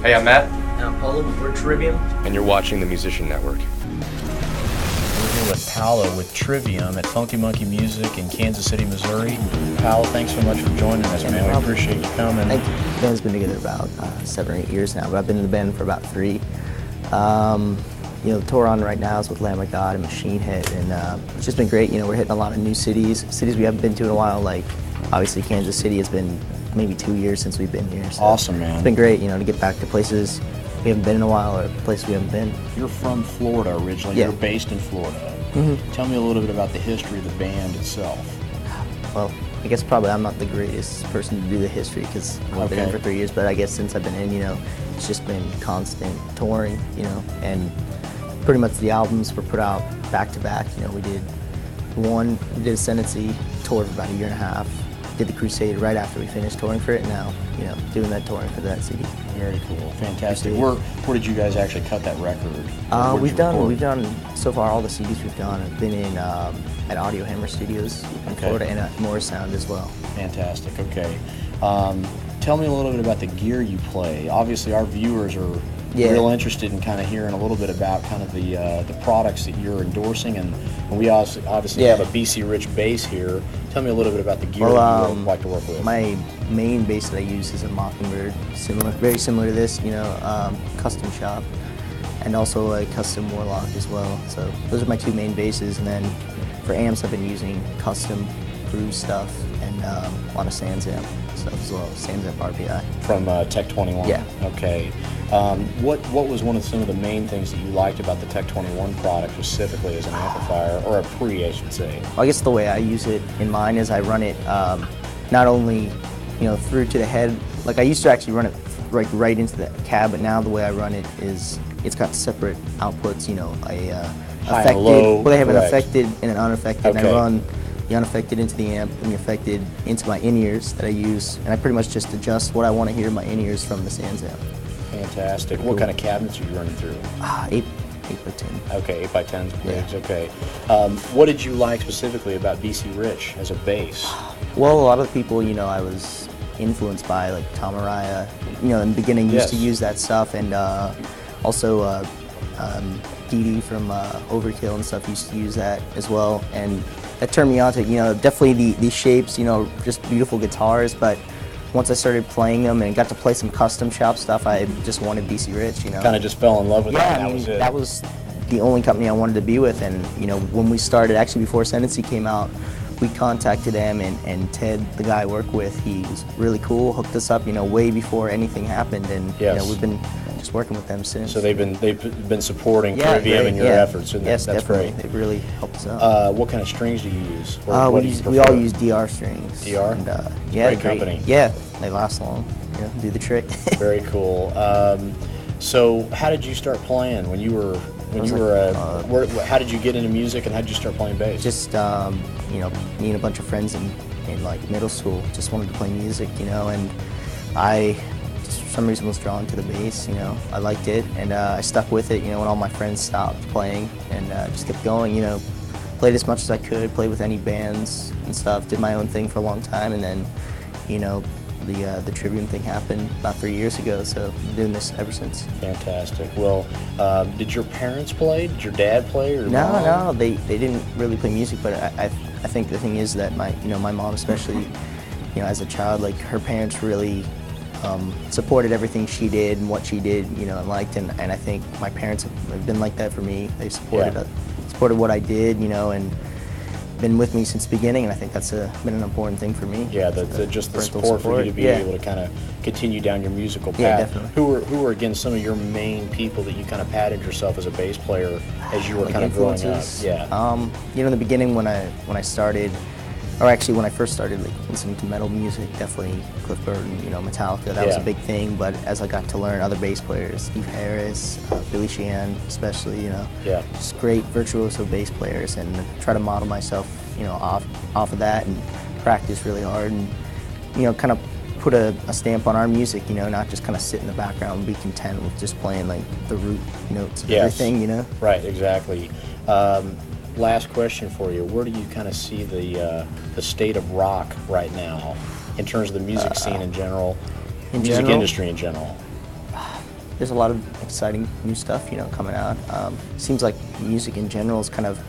Hey, I'm Matt. And I'm Paolo, we're Trivium. And you're watching the Musician Network. We're here with Paolo with Trivium at Funky Munky Music in Kansas City, Missouri. Paolo, thanks so much for joining us, man. We appreciate you coming. Thank you. The band's been together about 7 or 8 years now, but I've been in the band for about 3. You know, the tour on right now is with Lamb of God and Machine Head, and it's just been great. You know, we're hitting a lot of new cities we haven't been to in a while, like obviously Kansas City has been maybe 2 years since we've been here. So awesome, man. It's been great, you know, to get back to places we haven't been in a while or places we haven't been. You're from Florida originally. Yeah. You're based in Florida. Mm-hmm. Tell me a little bit about the history of the band itself. Well, I guess probably I'm not the greatest person to do the history because I've been in for 3 years, but I guess since I've been in, you know, it's just been constant touring, you know, and pretty much the albums were put out back to back. You know, we did Ascendancy tour for about 1.5 years. Did the Crusade right after we finished touring for it. Now, you know, doing that touring for that CD. Very cool, fantastic. Where did you guys actually cut that record? We've done so far all the CDs we've done. I've been in at Audio Hammer Studios in Florida and at Morris Sound as well. Fantastic. Okay. Tell me a little bit about the gear you play. Obviously, our viewers are real interested in kind of hearing a little bit about kind of the products that you're endorsing, and we obviously have a BC Rich bass here. Tell me a little bit about the gear that you like to work with. My main bass that I use is a Mockingbird, very similar to this, you know, custom shop, and also a custom Warlock as well. So those are my 2 main basses, and then for amps I've been using custom Brew stuff and a lot of Sansamp stuff as well, Sansamp RPI. From Tech21? Yeah. Okay. What was some of the main things that you liked about the Tech21 product specifically as an amplifier, or a pre, I should say? I guess the way I use it in mine is I run it not only, you know, through to the head. Like I used to actually run it right into the cab, but now the way I run it is it's got separate outputs. You know, high and low. Well, they have an affected and an unaffected, Okay. and I run the unaffected into the amp and the affected into my in-ears that I use, and I pretty much just adjust what I want to hear in my in-ears from the Sansamp. Fantastic. What kind of cabinets are you running through? 8 by 10. Okay, 8 by 10 bigs. Yeah. Okay. What did you like specifically about BC Rich as a bass? Well, a lot of the people, you know, I was influenced by, like Tom Araya, you know, in the beginning used to use that stuff, and also Dee Dee from Overkill and stuff used to use that as well, and that turned me on to, you know, definitely the shapes, you know, just beautiful guitars, but once I started playing them and got to play some custom shop stuff, I just wanted BC Rich, you know. Kind of just fell in love with that, and I that mean, was it. That was the only company I wanted to be with, and, you know, when we started, actually before Ascendancy came out, we contacted them, and Ted, the guy I work with, he was really cool, hooked us up, you know, way before anything happened, and you know, we've been just working with them since. So they've been supporting Trivium and your efforts, and yes, that's definitely. great. They've really helped us out. What kind of strings do you use? We all use DR strings. DR? And, great company. Yeah, they last long. You know, do the trick. Very cool. So how did you start playing when you were how did you get into music, and how did you start playing bass? Just you know, me and a bunch of friends in like middle school just wanted to play music, you know, and I just for some reason was drawn to the bass, you know. I liked it, and I stuck with it, you know, when all my friends stopped playing, and just kept going, you know. Played as much as I could, played with any bands and stuff, did my own thing for a long time, and then, you know, the Trivium thing happened about 3 years ago, so I've been doing this ever since. Fantastic. Well, did your parents play? Did your dad play? Or No, they didn't really play music, but I think the thing is that my mom especially, you know, as a child, like her parents really supported everything she did and what she did, you know, and liked, and I think my parents have been like that for me. They supported what I did, you know, and been with me since the beginning, and I think that's been an important thing for me. Yeah, just the support for you to be able to kind of continue down your musical path. Yeah, definitely. Who were again some of your main people that you kind of patted yourself as a bass player as you were like kind of growing up? influences? Yeah. You know, in the beginning when I started, or actually when I first started like listening to metal music, definitely Cliff Burton, you know, Metallica, that was a big thing. But as I got to learn other bass players, Steve Harris, Billy Sheehan especially, you know, just great virtuoso bass players, and try to model myself, you know, off of that, and practice really hard, and you know, kind of put a stamp on our music, you know, not just kind of sit in the background and be content with just playing like the root notes of everything, you know. Right, exactly. Last question for you: where do you kind of see the state of rock right now, in terms of the music scene in general, music industry in general? There's a lot of exciting new stuff, you know, coming out. Seems like music in general is kind of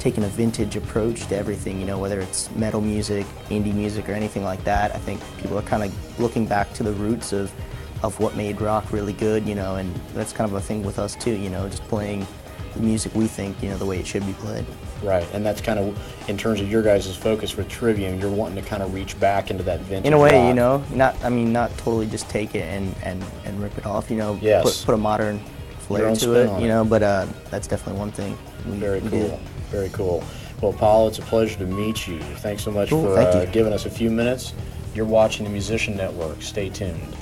taking a vintage approach to everything, you know, whether it's metal music, indie music, or anything like that. I think people are kind of looking back to the roots of what made rock really good, you know, and that's kind of a thing with us too, you know, just playing the music we think, you know, the way it should be played. Right, and that's kind of, in terms of your guys' focus with Trivium, you're wanting to kind of reach back into that vintage in a way, rock. you know, not totally just take it and rip it off, you know, put a modern flair to it, you know, but that's definitely one thing we do. Very cool. Well, Paolo, it's a pleasure to meet you. Thanks so much for giving us a few minutes. You're watching the Musician Network. Stay tuned.